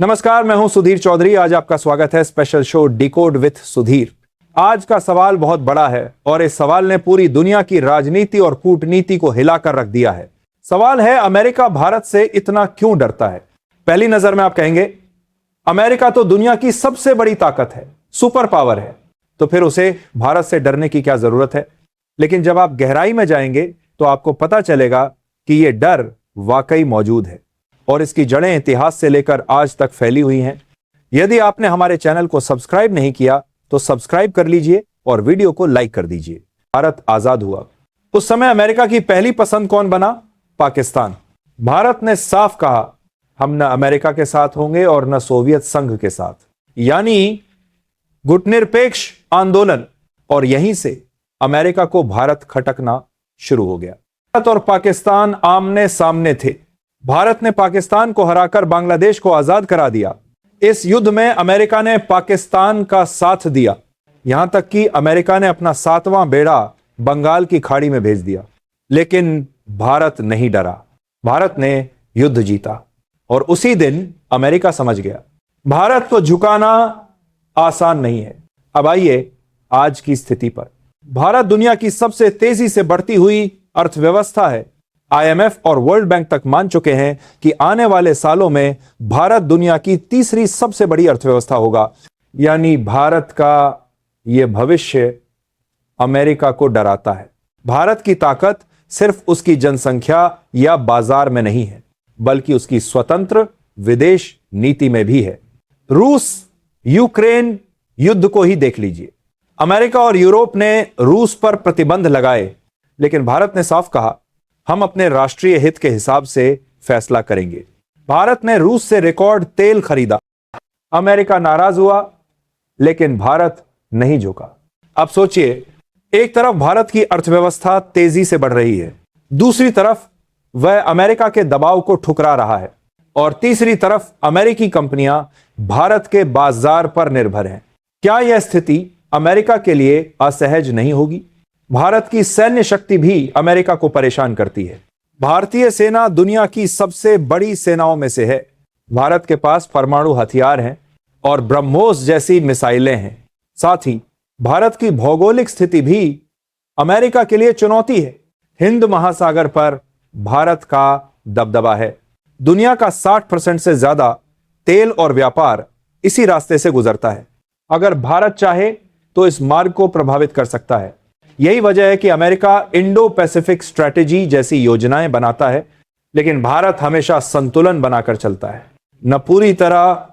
नमस्कार, मैं हूं सुधीर चौधरी। आज आपका स्वागत है special show decode with Sudhir. आज का सवाल बहुत बड़ा है और इस सवाल ने पूरी दुनिया की राजनीति और कूटनीति को हिलाकर रख दिया है। सवाल है, अमेरिका भारत से इतना क्यों डरता है? पहली नजर में आप कहेंगे अमेरिका तो दुनिया की सबसे बड़ी ताकत है, सुपर पावर है, तो फिर उसे भारत से डरने की क्या जरूरत है? लेकिन जब आप गहराई में जाएंगे तो आपको पता चलेगा कि यह डर वाकई मौजूद है और इसकी जड़ें इतिहास से लेकर आज तक फैली हुई हैं। यदि आपने हमारे चैनल को सब्सक्राइब नहीं किया तो सब्सक्राइब कर लीजिए और वीडियो को लाइक कर दीजिए। भारत आजाद हुआ उस समय अमेरिका की पहली पसंद कौन बना? पाकिस्तान। भारत ने साफ कहा, हम न अमेरिका के साथ होंगे और न सोवियत संघ के साथ, यानी गुटनिरपेक्ष आंदोलन। और यहीं से अमेरिका को भारत खटकना शुरू हो गया। भारत और पाकिस्तान आमने सामने थे। भारत ने पाकिस्तान को हराकर बांग्लादेश को आजाद करा दिया। इस युद्ध में अमेरिका ने पाकिस्तान का साथ दिया, यहां तक कि अमेरिका ने अपना 7वां बेड़ा बंगाल की खाड़ी में भेज दिया। लेकिन भारत नहीं डरा, भारत ने युद्ध जीता और उसी दिन अमेरिका समझ गया भारत को झुकाना आसान नहीं है। अब आइए आज की स्थिति पर। भारत दुनिया की सबसे तेजी से बढ़ती हुई अर्थव्यवस्था है। IMF और वर्ल्ड बैंक तक मान चुके हैं कि आने वाले सालों में भारत दुनिया की तीसरी सबसे बड़ी अर्थव्यवस्था होगा। यानी भारत का यह भविष्य अमेरिका को डराता है। भारत की ताकत सिर्फ उसकी जनसंख्या या बाजार में नहीं है, बल्कि उसकी स्वतंत्र विदेश नीति में भी है। रूस यूक्रेन युद्ध को ही देख लीजिए। अमेरिका और यूरोप ने रूस पर प्रतिबंध लगाए, लेकिन भारत ने साफ कहा, हम अपने राष्ट्रीय हित के हिसाब से फैसला करेंगे। भारत ने रूस से रिकॉर्ड तेल खरीदा। अमेरिका नाराज हुआ, लेकिन भारत नहीं झुका। अब सोचिए, एक तरफ भारत की अर्थव्यवस्था तेजी से बढ़ रही है, दूसरी तरफ वह अमेरिका के दबाव को ठुकरा रहा है, और तीसरी तरफ अमेरिकी कंपनियां भारत के बाजार पर निर्भर हैं। क्या यह स्थिति अमेरिका के लिए असहज नहीं होगी? भारत की सैन्य शक्ति भी अमेरिका को परेशान करती है। भारतीय सेना दुनिया की सबसे बड़ी सेनाओं में से है। भारत के पास परमाणु हथियार हैं और ब्रह्मोस जैसी मिसाइलें हैं। साथ ही भारत की भौगोलिक स्थिति भी अमेरिका के लिए चुनौती है। हिंद महासागर पर भारत का दबदबा है। दुनिया का 60% से ज्यादा तेल और व्यापार इसी रास्ते से गुजरता है। अगर भारत चाहे तो इस मार्ग को प्रभावित कर सकता है। यही वजह है कि अमेरिका इंडो पैसिफिक स्ट्रैटेजी जैसी योजनाएं बनाता है, लेकिन भारत हमेशा संतुलन बनाकर चलता है। न पूरी तरह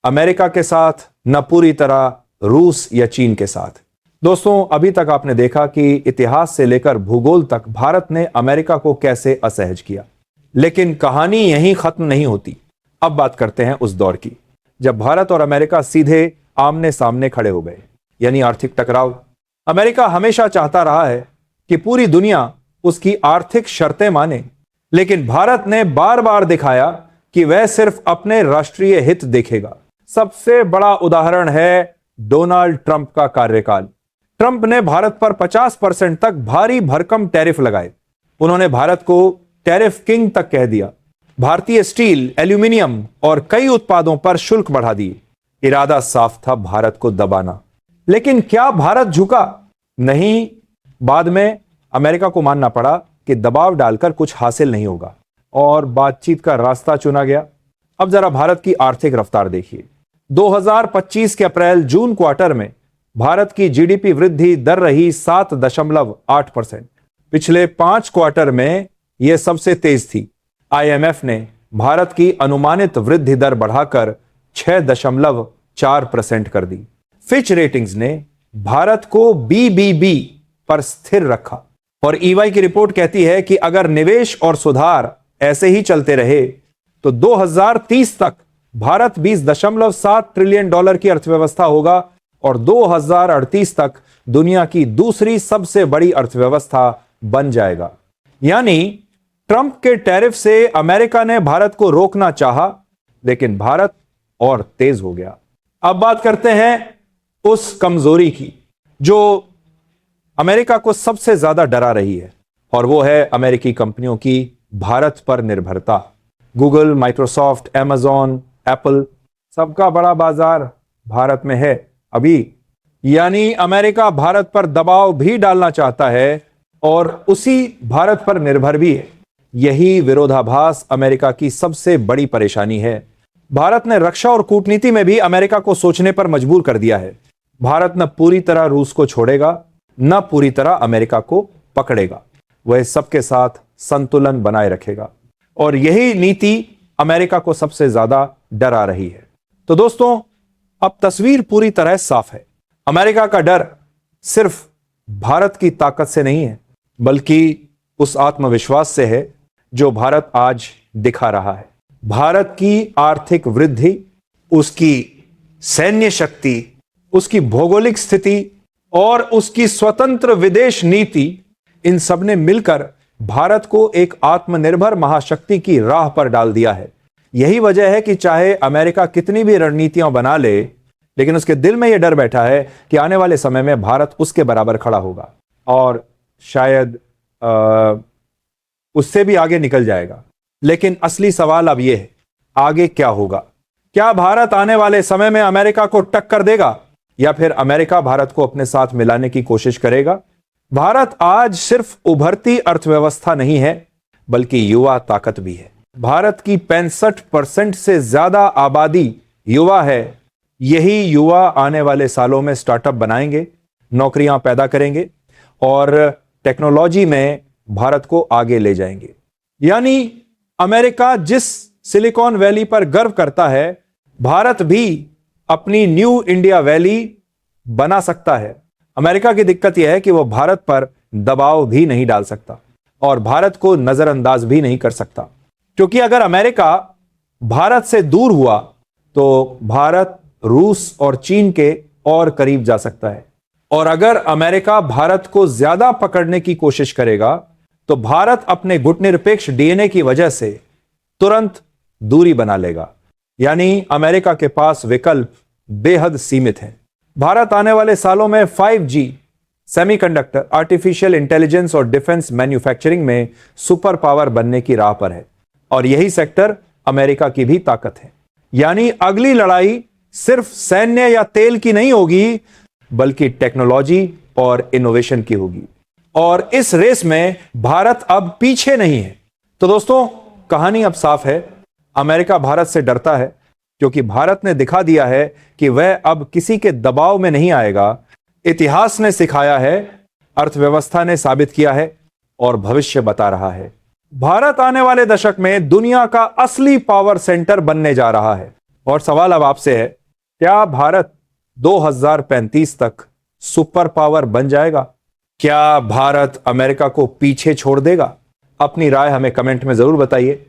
अमेरिका के साथ, न पूरी तरह रूस या चीन के साथ। दोस्तों, अभी तक आपने देखा कि इतिहास से लेकर भूगोल तक भारत ने अमेरिका को कैसे असहज किया, लेकिन कहानी यहीं खत्म नहीं होती। अब बात करते हैं उस दौर की जब भारत और अमेरिका सीधे आमने सामने खड़े हो गए, यानी आर्थिक टकराव। अमेरिका हमेशा चाहता रहा है कि पूरी दुनिया उसकी आर्थिक शर्तें माने, लेकिन भारत ने बार बार दिखाया कि वह सिर्फ अपने राष्ट्रीय हित देखेगा। सबसे बड़ा उदाहरण है डोनाल्ड ट्रंप का कार्यकाल। ट्रंप ने भारत पर 50% तक भारी भरकम टैरिफ लगाए। उन्होंने भारत को टैरिफ किंग तक कह दिया। भारतीय स्टील, एल्यूमिनियम और कई उत्पादों पर शुल्क बढ़ा दिए। इरादा साफ था भारत को दबाना। लेकिन क्या भारत झुका? नहीं। बाद में अमेरिका को मानना पड़ा कि दबाव डालकर कुछ हासिल नहीं होगा और बातचीत का रास्ता चुना गया। अब जरा भारत की आर्थिक रफ्तार देखिए। 2025 के अप्रैल जून क्वार्टर में भारत की जीडीपी वृद्धि दर रही 7.8%। पिछले 5 क्वार्टर में यह सबसे तेज थी। IMF ने भारत की अनुमानित वृद्धि दर बढ़ाकर 6.4% कर दी। फिच रेटिंग्स ने भारत को BBB पर स्थिर रखा और EY की रिपोर्ट कहती है कि अगर निवेश और सुधार ऐसे ही चलते रहे तो 2030 तक भारत $20.7 ट्रिलियन की अर्थव्यवस्था होगा और 2038 तक दुनिया की दूसरी सबसे बड़ी अर्थव्यवस्था बन जाएगा। यानी ट्रंप के टैरिफ से अमेरिका ने भारत को रोकना चाहा, लेकिन भारत और तेज हो गया। अब बात करते हैं उस कमजोरी की जो अमेरिका को सबसे ज्यादा डरा रही है, और वो है अमेरिकी कंपनियों की भारत पर निर्भरता। गूगल, माइक्रोसॉफ्ट, Amazon, एप्पल, सबका बड़ा बाजार भारत में है अभी। यानी अमेरिका भारत पर दबाव भी डालना चाहता है और उसी भारत पर निर्भर भी है। यही विरोधाभास अमेरिका की सबसे बड़ी परेशानी है। भारत ने रक्षा और कूटनीति में भी अमेरिका को सोचने पर मजबूर कर दिया है। भारत न पूरी तरह रूस को छोड़ेगा, न पूरी तरह अमेरिका को पकड़ेगा। वह सबके साथ संतुलन बनाए रखेगा और यही नीति अमेरिका को सबसे ज्यादा डरा रही है। तो दोस्तों, अब तस्वीर पूरी तरह साफ है। अमेरिका का डर सिर्फ भारत की ताकत से नहीं है, बल्कि उस आत्मविश्वास से है जो भारत आज दिखा रहा है। भारत की आर्थिक वृद्धि, उसकी सैन्य शक्ति, उसकी भौगोलिक स्थिति और उसकी स्वतंत्र विदेश नीति, इन सब ने मिलकर भारत को एक आत्मनिर्भर महाशक्ति की राह पर डाल दिया है। यही वजह है कि चाहे अमेरिका कितनी भी रणनीतियां बना ले, लेकिन उसके दिल में यह डर बैठा है कि आने वाले समय में भारत उसके बराबर खड़ा होगा और शायद उससे भी आगे निकल जाएगा। लेकिन असली सवाल अब यह है, आगे क्या होगा? क्या भारत आने वाले समय में अमेरिका को टक्कर देगा या फिर अमेरिका भारत को अपने साथ मिलाने की कोशिश करेगा? भारत आज सिर्फ उभरती अर्थव्यवस्था नहीं है, बल्कि युवा ताकत भी है। भारत की 65% से ज्यादा आबादी युवा है। यही युवा आने वाले सालों में स्टार्टअप बनाएंगे, नौकरियां पैदा करेंगे और टेक्नोलॉजी में भारत को आगे ले जाएंगे। यानी अमेरिका जिस सिलिकॉन वैली पर गर्व करता है, भारत भी अपनी न्यू इंडिया वैली बना सकता है। अमेरिका की दिक्कत यह है कि वह भारत पर दबाव भी नहीं डाल सकता और भारत को नजरअंदाज भी नहीं कर सकता, क्योंकि अगर अमेरिका भारत से दूर हुआ तो भारत रूस और चीन के और करीब जा सकता है, और अगर अमेरिका भारत को ज्यादा पकड़ने की कोशिश करेगा तो भारत अपने गुटनिरपेक्ष डीएनए की वजह से तुरंत दूरी बना लेगा। यानी अमेरिका के पास विकल्प बेहद सीमित हैं। भारत आने वाले सालों में 5G, सेमीकंडक्टर, आर्टिफिशियल इंटेलिजेंस और डिफेंस मैन्युफैक्चरिंग में सुपर पावर बनने की राह पर है और यही सेक्टर अमेरिका की भी ताकत है। यानी अगली लड़ाई सिर्फ सैन्य या तेल की नहीं होगी, बल्कि टेक्नोलॉजी और इनोवेशन की होगी, और इस रेस में भारत अब पीछे नहीं है। तो दोस्तों, कहानी अब साफ है। अमेरिका भारत से डरता है क्योंकि भारत ने दिखा दिया है कि वह अब किसी के दबाव में नहीं आएगा। इतिहास ने सिखाया है, अर्थव्यवस्था ने साबित किया है और भविष्य बता रहा है। भारत आने वाले दशक में दुनिया का असली पावर सेंटर बनने जा रहा है। और सवाल अब आपसे है, क्या भारत 2035 तक सुपर पावर बन जाएगा? क्या भारत अमेरिका को पीछे छोड़ देगा? अपनी राय हमें कमेंट में जरूर बताइए।